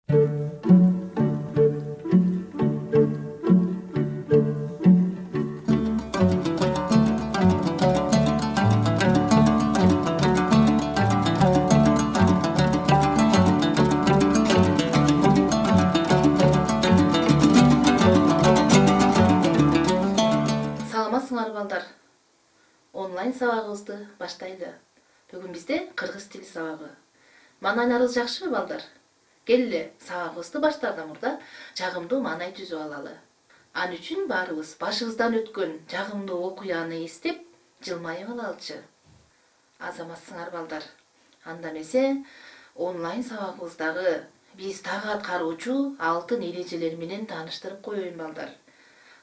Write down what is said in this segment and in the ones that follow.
Саламатсыңар балдар. Онлайн сабагыбызды баштайлы. Бүгүн бизде кыргыз тили сабагы. Маанайларыбыз жакшыбы балдар? Келе сабагыбызды баштаардан мурда жагымдуу маанай түзүп алалы. Ал үчүн баарыбыз башыбыздан өткөн жагымдуу окуяны эстеп, жылмайып алалычы. Азаматсыңар балдар. Анда эмесе онлайн сабагыбыздагы биз так аткаруучу алтын эрежелер менен тааныштырып коеюн балдар.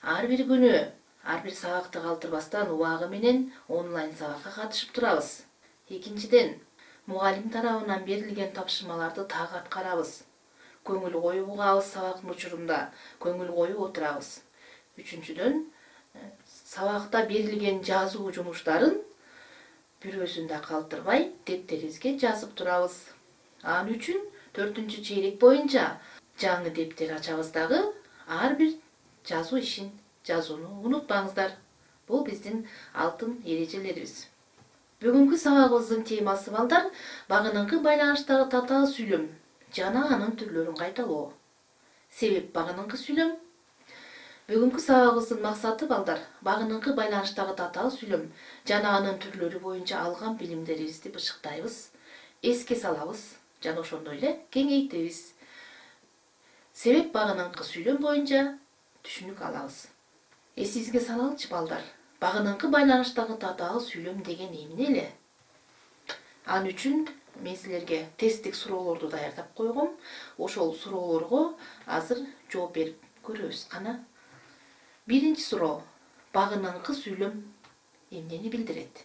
Ар бир күнү ар бир сабакты калтырбастан убагы менен онлайн сабакка катышып турабыз. Экинчиден, мугалим тарабынан берилген тапшырмаларды так аткарабыз. Көңүл коюп угабыз, сабактын учурунда көңүл коюп отурабыз. Үчүнчүдөн, сабакта берилген жазуу жумуштарын бирөөсүн да калтырбай дептерибизге жазып турабыз. Ал үчүн 4-чейрек боюнча жаңы дептер ачабыз дагы ар бир жазуу ишин жазууну унутпаңыздар. Бул биздин алтын эрежелерибиз. Бүгүнкү сабагыбыздын темасы балдар багыныңкы байланыштагы татаал сүйлөм жана анын түрлөрүн кайталоо. Себеп багыныңкы сүйлөм. Бүгүнкү сабагыбыздын максаты балдар багыныңкы байланыштагы татаал сүйлөм жана анын түрлөрү боюнча алган билимдерибизди бышыктайбыз, эске салабыз жана ошондой эле кеңейтебиз. Себеп багыныңкы сүйлөм боюнча түшүнүк алабыз. Эсибизге салалычы балдар, багыныңкы байланыштагы татаал сүйлөм деген эмне эле? Ал үчүн мен силерге тесттик суроолорду даярдап койгом. Ошол суроолорго азыр жооп берип көрөбүз. Кана. Биринчи суроо. Багыныңкы сүйлөм эмнени билдирет?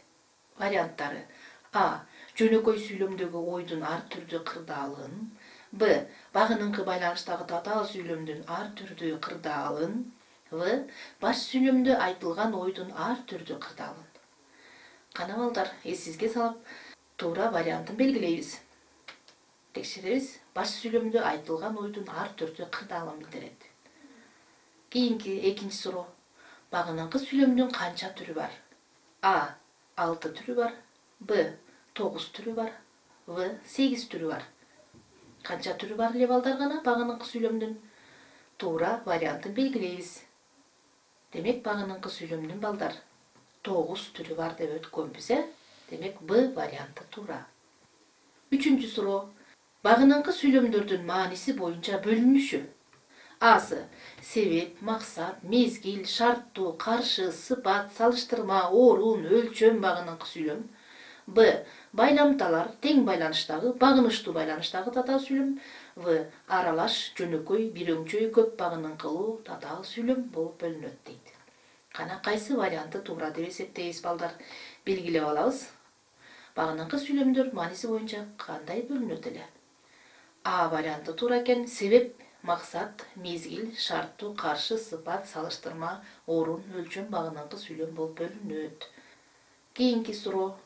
Варианттары: А. Жөнөкөй сүйлөмдөгү ойдун ар түрдүү кырдаалын. Б. Багыныңкы байланыштагы татаал сүйлөмдүн ар түрдүү кырдаалын. В. Баш сүйлөмдө айтылган ойдун ар түрдүү кырдаалын. Кана балдар, эсибизге салып, туура вариантын белгилейбиз. Текшеребиз. Баш сүйлөмдө айтылган ойдун ар түрдүү кырдаалын билдирет. Кийинки экинчи суроо. Багыныңкы сүйлөмдүн канча түрү бар? А. 6 түрү бар. Б. 9 түрү бар. В. 8 түрү бар. Канча түрү бар эле балдар гана багыныңкы сүйлөмдүн? Туура вариантын белгилейбиз. Демек багыныңкы сүйлөмдүн балдар 9 түрү бар деп өткөнбүз, Демек Б варианты туура. Үчүнчү суроо. Багыныңкы сүйлөмдөрдүн мааниси боюнча бөлүнүшү. Асы: себеп, максат, мезгил, шарттуу, каршы, сыпат, салыштырма, орун, өлчөм багыныңкы сүйлөм. Б. Байламталар, тең байланыштагы, багынычтуу байланыштагы татаал сүйлөм. В. Аралаш, жөнөкөй, бирөңчөй, көп багыныңкылуу татаал сүйлөм болуп бөлүнөт дейт. Кана кайсы варианты туура деп эсептейбиз балдар? Белгилеп алабыз. Багыныңкы сүйлөмдөр мааниси боюнча кандай бөлүнөт эле? А варианты туура экен. Себеп, максат, мезгил, шарттуу, каршы, сыпат, салыштырма, орун, өлчөм багыныңкы сүйлөм болуп бөлүнөт. Кийинки суроо.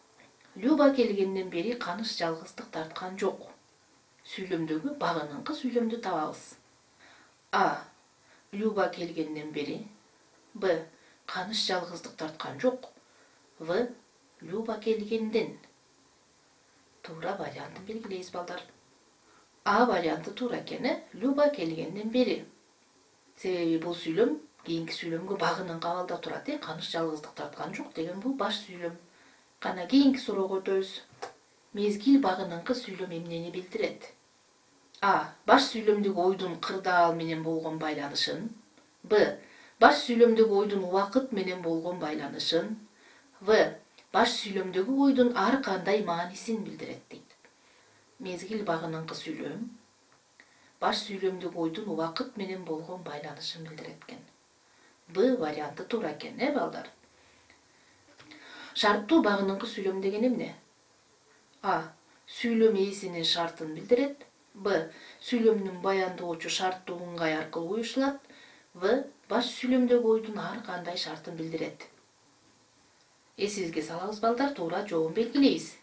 Люба келгенден бери каныш жалгыздык тарткан жок. Сүйлөмдөгү багыныңкы сүйлөмдү табабыз. А. Люба келгенден бери. Б. Каныш жалгыздык тарткан жок. В. Люба келгенден. Туура вариантын белгилейбиз балдар. А варианты туура экен, Люба келгенден бери. Себеби бул сүйлөм кийинки сүйлөмгө багыныңкы абалда турат, каныш жалгыздык тарткан жок деген бул баш сүйлөм. Кана кийинки суроого өтөбүз. Мезгил багыныңкы сүйлөм эмнени билдирет? А. Баш сүйлөмдөгү ойдун кырдаал менен болгон байланышын. Б. Баш сүйлөмдөгү ойдун убакыт менен болгон байланышын. В. Баш сүйлөмдөгү ойдун ар кандай маанисин билдирет дейт. Мезгил багыныңкы сүйлөм баш сүйлөмдөгү ойдун убакыт менен болгон байланышын билдирет экен. Б варианты туура экен, балдар? Шарттуу багыныңкы сүйлөм деген эмне? А. Сүйлөм ээсинин шартын билдирет. Б. Сүйлөмдүн баяндоочу шарттуу ыңгай аркылуу уюшулат. В. Баш сүйлөмдөгү ойдун ар кандай шартын билдирет. Эсибизге салабыз балдар, туура жообун белгилейбиз.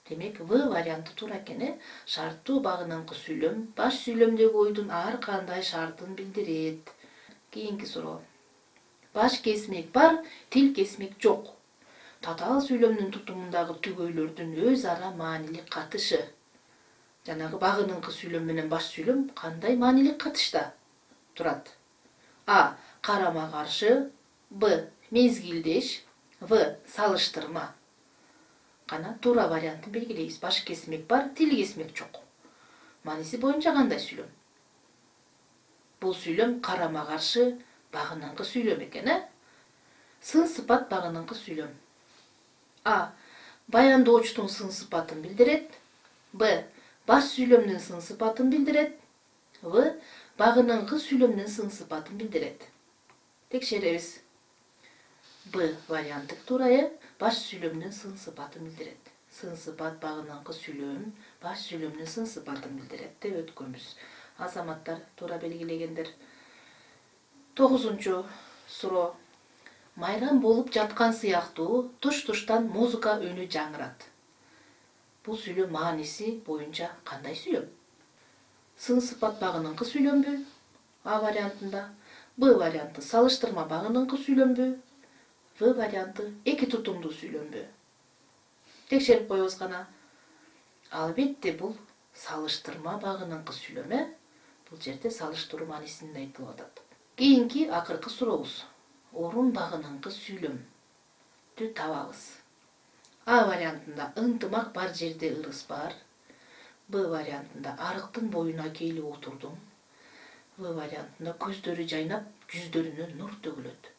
Демек В варианты туура экен. Шарттуу багыныңкы сүйлөм баш сүйлөмдөгү ойдун ар кандай шартын билдирет. Кийинки суроо. Баш кесмек бар, тил кесмек жок. Татаал сүйлөмдүн тутумундагы түгөйлөрдүн өз ара маанилик катышы. Жанагы багыныңкы сүйлөм менен баш сүйлөм кандай маанилик катышта турат? А. Карама каршы. Б. Мезгилдеш. В. Салыштырма. Кана туура вариантын белгилейбиз. Баш кесмек бар, тил кесмек жок. Мааниси боюнча кандай сүйлөм? Бул сүйлөм карама каршы багыныңкы сүйлөм экен, Сын сыпат багыныңкы сүйлөм. А. Баяндоочтун сын сыпатын билдирет. Б. Баш сүйлөмдүн сын сыпатын билдирет. В. Багыныңкы сүйлөмдүн сын сыпатын билдирет. Текшеребиз. Б варианты туура, баш сүйлөмдүн сын сыпатын билдирет. Сын сыпат багыныңкы сүйлөм, баш сүйлөмдүн сын сыпатын билдирет деп өткөнбүз. Азаматтар туура белгилегендер. 9 суроо. Майрам болуп жаткан сыяктуу туш-туштан музыка үнү жаңырат. Бул сүйлөм мааниси боюнча кандай сүйлөм? Сын сыпат багыныңкы сүйлөмбү? А вариантында. Б варианты салыштырма багыныңкы сүйлөмбү? В варианты эки тутумдуу сүйлөмбү? Текшерип коебуз кана. Албетте бул салыштырма багыныңкы сүйлөм, Бул жерде салыштыруу маанисинде айтылып атат. Кийинки акыркы сурообуз. Орун багыныңкы сүйлөмдү табабыз. А вариантында ынтымак бар жерде ырыс бар. Б вариантында арыктын боюна келип отурдум. В вариантында көздөрү жайнап, жүздөрүнөн нур төгүлөт.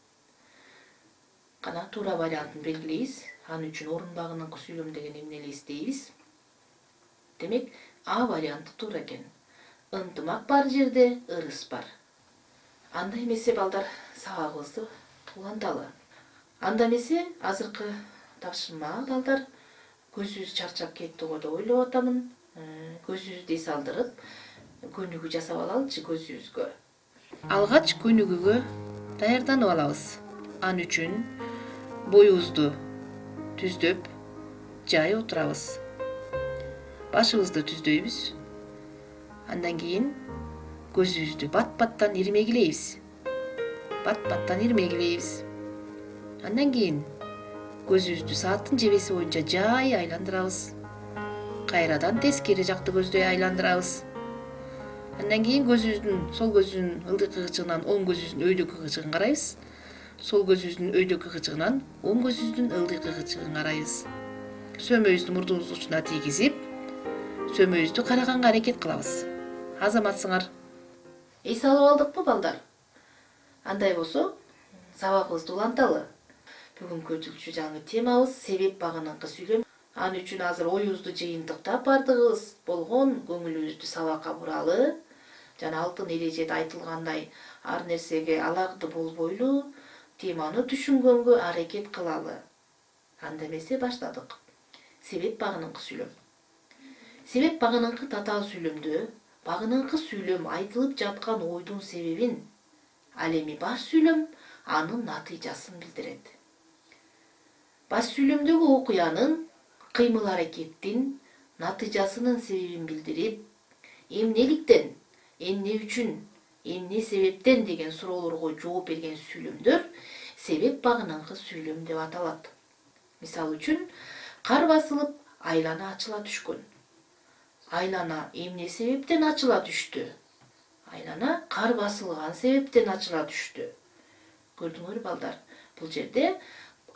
Кана туура вариантын белгилейбиз. Ал үчүн орун багыныңкы сүйлөм деген эмне эле издейбиз? Демек, А варианты туура экен. Ынтымак бар жерде ырыс бар. Анда эмесе балдар, сабагыбызды уланталы. Анда эмесе азыркы тапшырма балдар, көзүбүз чарчап кетти го деп ойлоп атамын. Көзүбүздү эс алдырып, көнүгүү жасап алалычы көзүбүзгө. Алгач көнүгүүгө даярданып алабыз. Ал үчүн боюбузду түздөп, жай отурабыз. Башыбызды түздөйбүз. Андан кийин көзүбүздү бат-баттан ирмегилейбиз. Андан кийин көзүбүздү сааттын жебеси боюнча жай айландырабыз. Кайрадан тескери жакты көздөй айландырабыз. Андан кийин көзүбүздүн сол көзүбүздүн ылдыйкы кычыгынан оң көзүбүздүн өйдөккү кычыгын карайбыз. Сол көзүбүздүн өйдөккү кычыгынан оң көзүбүздүн ылдыйкы кычыгын карайбыз. Сөмөбүздү мурдубуздун учуна тийгизип, сөмөбүздү караганга аракет кылабыз. Азаматсыңар. Эс алып алдыкпы балдар? Андай болсо, сабагыбызды уланталы. Бүгүнкү өтүлчү жаңы темабыз себеп багыныңкы сүйлөм. Ал үчүн азыр оюбузду жыйынтыктап бардыгыбыз болгон көңүлүбүздү сабакка буралы. Жана алтын эрежеде айтылгандай, ар нерсеге алакты болбойлу, теманы түшүнгөнгө аракет кылалы. Анда эмесе баштадык. Себеп багыныңкы сүйлөм. Себеп багыныңкы татаал сүйлөмдө багыныңкы сүйлөм айтылып жаткан ойдун себебин, ал эми баш сүйлөм анын натыйжасын билдирет. Баш сүйлөмдөгү окуянын, кыймыл-аракеттин натыйжасынын себебин билдирип, эмнеликтен, эмне үчүн, эмне себептен деген суроолорго жооп берген сүйлөмдөр себеп багыныңкы сүйлөм деп аталат. Мисалы үчүн, кар басылып, айлана ачыла түшкөн. Айлана эмне себептен ачыла түштү? Айлана кар басылган себептен ачыла түштү. Көрдүңөр балдар, бул жерде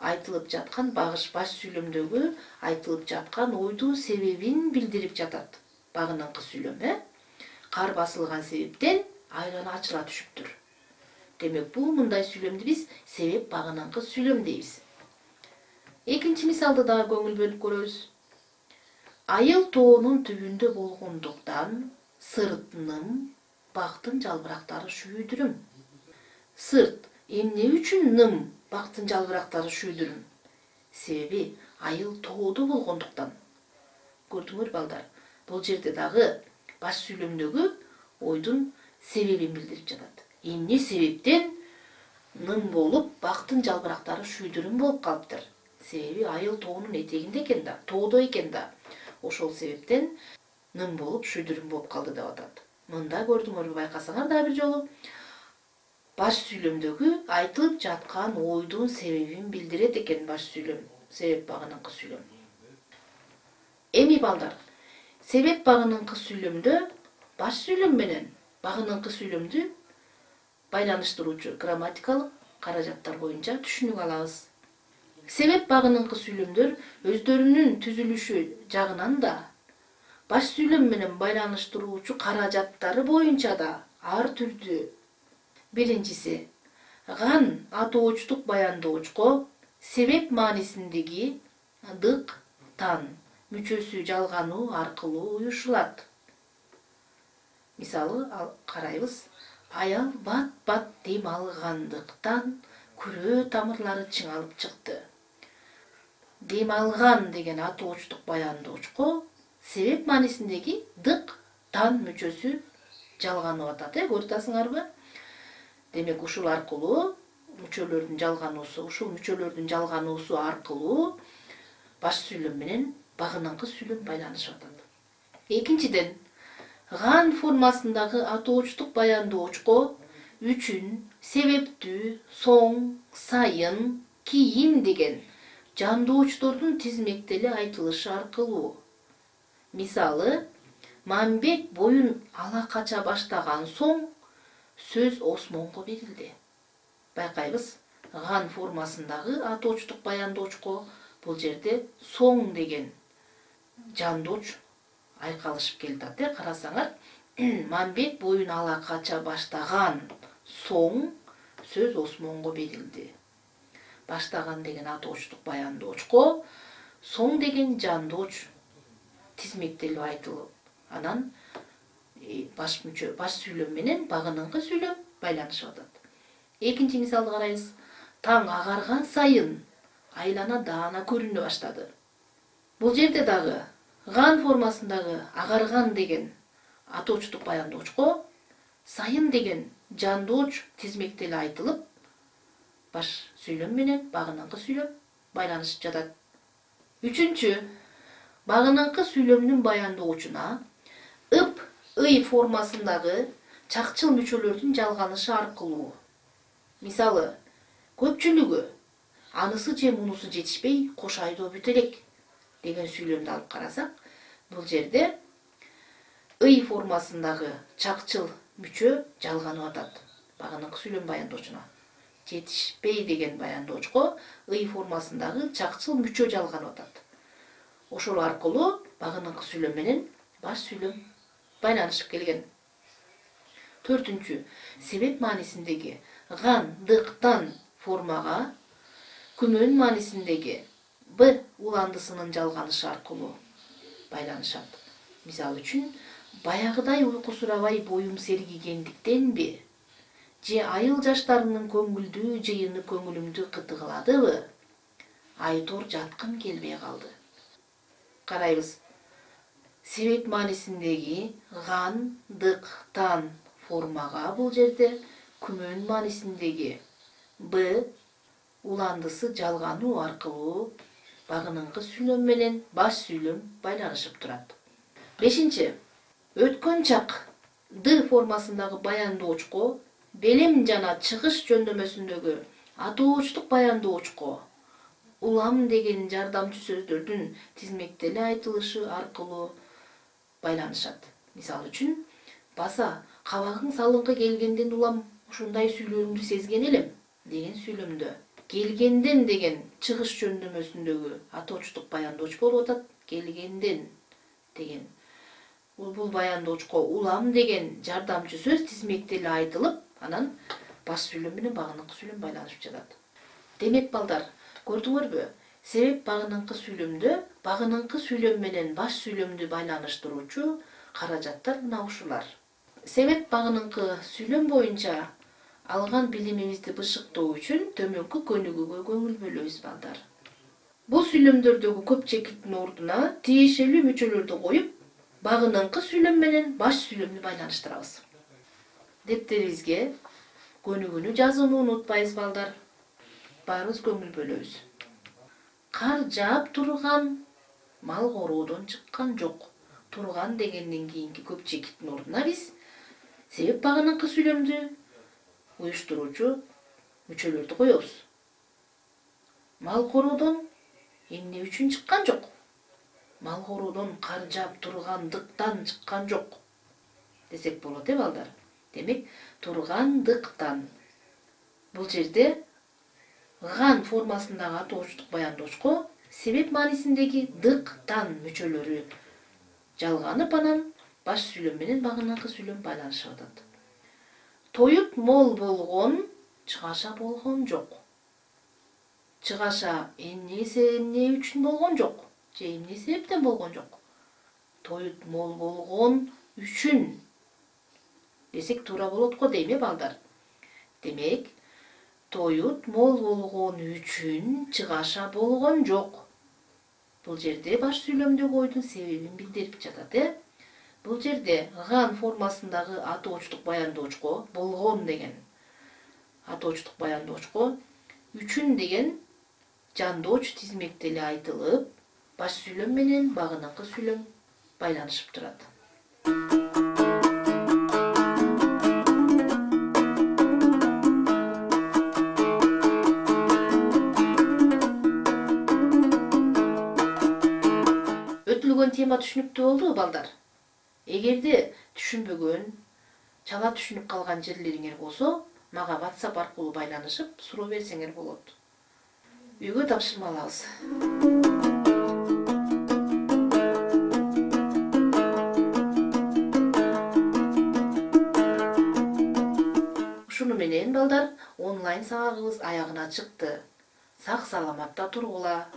айтылып жаткан баш сүйлөмдөгү айтылып жаткан ойдун себебин билдирип жатат. Багыныңкы сүйлөм, Кар басылган себептен айлана ачыла түшүптүр. Демек, бул мындай сүйлөмдү биз себеп багыныңкы сүйлөм дейбиз. Экинчи мисалды дагы көңүл бөлүп көрөбүз. Айыл тоонун түбүндө болгондуктан сырт ным, бактын жалбырактары шүйдүрүм. Сырт эмне үчүн ным, бактын жалбырактары шүйдүрүм? Себеби айыл тоодо болгондуктан. Көрдүңөр балдар, бул жерде дагы баш сүйлөмдөгү ойдун себебин билдирип жатат. Эмне себептен ным болуп, бактын жалбырактары шүйдүрүм болуп калыптыр? Себеби айыл тоонун этегинде экен да, тоодо экен да. Ошол себептен ным болуп шүдүрүм болуп калды деп атат. Мында көрдүңөрбү, байкасаңар да бир жолу баш сүйлөмдөгү айтылып жаткан ойдун себебин билдирет экен баш сүйлөм, себеп багыныңкы сүйлөм. Эми балдар, себеп багыныңкы сүйлөмдө баш сүйлөм менен багыныңкы сүйлөмдү байланыштыруучу грамматикалык каражаттар боюнча түшүнүк алабыз. Себеп багыныңкы сүйлөмдөр өздөрүнүн түзүлүшү жагынан да баш сүйлөм менен байланыштыруучу каражаттары боюнча да ар түрдүү. Биринчиси, ган атоочтук баяндоочко себеп маанисиндеги дык, тан мүчөсү жалгануу аркылуу уюшулат. Мисалы карайбыз. Аял бат-бат дем алгандыктан күрөө тамырлары чыңалып чыкты. Дем алган деген атоочтук баяндоочко себеп маанисиндеги дык, тан мүчөсү жалганып атат, көрүп атасыңарбы? Демек ушул аркылуу мүчөлөрдүн жалгануусу аркылуу баш сүйлөм менен багыныңкы сүйлөм байланышып атат. Экинчиден, ган формасындагы атоочтук баяндоочко үчүн, себептүү, соң, сайын, кийин деген жандоочтордун тизмектели айтылышы аркылуу. Мисалы, Мамбет боюн ала кача баштаган соң сөз Осмонго берилди. Байкайбыз, ган формасындагы атоочтук баяндоочко бул жерде соң деген жандооч айкалышып келатат. Карасаңар, Мамбет боюн ала кача баштаган соң сөз Осмонго берилди. Баштаган деген атоочтук баяндоочко, соң деген жандооч тизмектелип айтылып, анан баш сүйлөм менен багыныңкы сүйлөм байланышып атат. Экинчи мисалды карайбыз. Таң агарган сайын айлана даана көрүнө баштады. Бул жерде дагы ган формасындагы агарган деген атоочтук баяндоочко сайын деген жандооч тизмектели айтылып, баш сүйлөм менен багыныңкы сүйлөм байланышып жатат. Үчүнчү, багыныңкы сүйлөмдүн баяндоочуна ып, ый формасындагы чакчыл мүчөлөрдүн жалганышы аркылуу. Мисалы, көпчүлүгү анысы же мунусу жетишпей кош айдоо бүт элек деген сүйлөмдү алып карасак, бул жерде ый формасындагы чакчыл мүчө жалганып атат багыныңкы сүйлөм баяндоочуна. Жетишпей деген баяндоочко ый формасындагы чакчыл мүчө жалганып атат. Ошол аркылуу багыныңкы сүйлөм менен баш сүйлөм байланышып келген. Төртүнчү, себеп маанисиндеги ган, дык, тан формага күмөн маанисиндеги б уландысынын жалганышы аркылуу байланышат. Мисалы үчүн, баягыдай уйкусурабай боюм сергигендиктенби, же айыл жаштарынын көңүлдүү жыйыны көңүлүмдү кытыгыладыбы, айтор жаткым келбей калды. Карайбыз. Себеп маанисиндеги ган, дык, тан формага бул жерде күмөн маанисиндеги б уландысы жалгануу аркылуу багыныңкы сүйлөм менен баш сүйлөм байланышып турат. Бешинчи, өткөн чак д формасындагы баяндоочко белем жана чыгыш жөндөмөсүндөгү атоочтук баяндоочко улам деген жардамчы сөздөрдүн тизмектели айтылышы аркылуу байланышат. Мисалы үчүн, баса кабагың салыңкы келгенден улам ушундай сүйлөрүңдү сезген элем деген сүйлөмдө келгенден деген чыгыш жөндөмөсүндөгү атоочтук баяндооч болуп атат. Келгенден деген бул баяндоочко улам деген жардамчы сөз тизмектели айтылып, анан баш сүйлөм менен багыныңкы сүйлөм байланышып жатат. Демек балдар, көрдүңөрбү? Себеп багыныңкы сүйлөмдө багыныңкы сүйлөм менен баш сүйлөмдү байланыштыруучу каражаттар мына ушулар. Себеп багыныңкы сүйлөм боюнча алган билимибизди бышыктоо үчүн төмөнкү көнүгүүгө көңүл бөлөбүз балдар. Бул сүйлөмдөрдөгү көп чекиттин ордуна тиешелүү мүчөлөрдү коюп, багыныңкы сүйлөм менен баш сүйлөмдү байланыштырабыз. Дептерибизге көнүгүүнү жазууну унутпайбыз балдар. Баарыбыз көңүл бөлөбүз. Кар жаап турган мал короодон чыккан жок. Турган дегенден кийинки көп чекиттин ордуна биз себеп багынакы сүйлөмдү уюштуруучу мүчөлөрдү коебуз. Мал короодон эмне үчүн чыккан жок? Мал короодон кар жаап тургандыктан чыккан жок десек болот, балдар. Демек, тургандыктан. Бул жерде ган формасындагы атоочтук баяндоочко себеп маанисиндеги дыктан мүчөлөрү жалганып, анан баш сүйлөм менен багынакы сүйлөм байланышып атат. Тоют мол болгон, чыгаша болгон жок. Чыгаша эмне үчүн болгон жок же эмне себептен болгон жок? Тоют мол болгон үчүн десек туура болот го дейм, балдар. Демек, тоют мол болгон үчүн чыгаша болгон жок. Бул жерде баш сүйлөмдөгү ойдун себебин билдирип жатат, Бул жерде ган формасындагы атоочтук баяндоочко болгон деген атоочтук баяндоочко үчүн деген жандооч тизмекте эле айтылып, баш сүйлөм менен багынакы сүйлөм байланышып турат. Өтүлгөн тема түшүнүктүү болдубу, балдар? Эгерде түшүнбөгөн, чала түшүнүп калган жерлериңер болсо, мага WhatsApp аркылуу байланышып, суроо берсеңер болот. Үйгө тапшырма алабыз. Ушуну менен, балдар, онлайн сабагыбыз аягына чыкты. Сак саламатта тургула.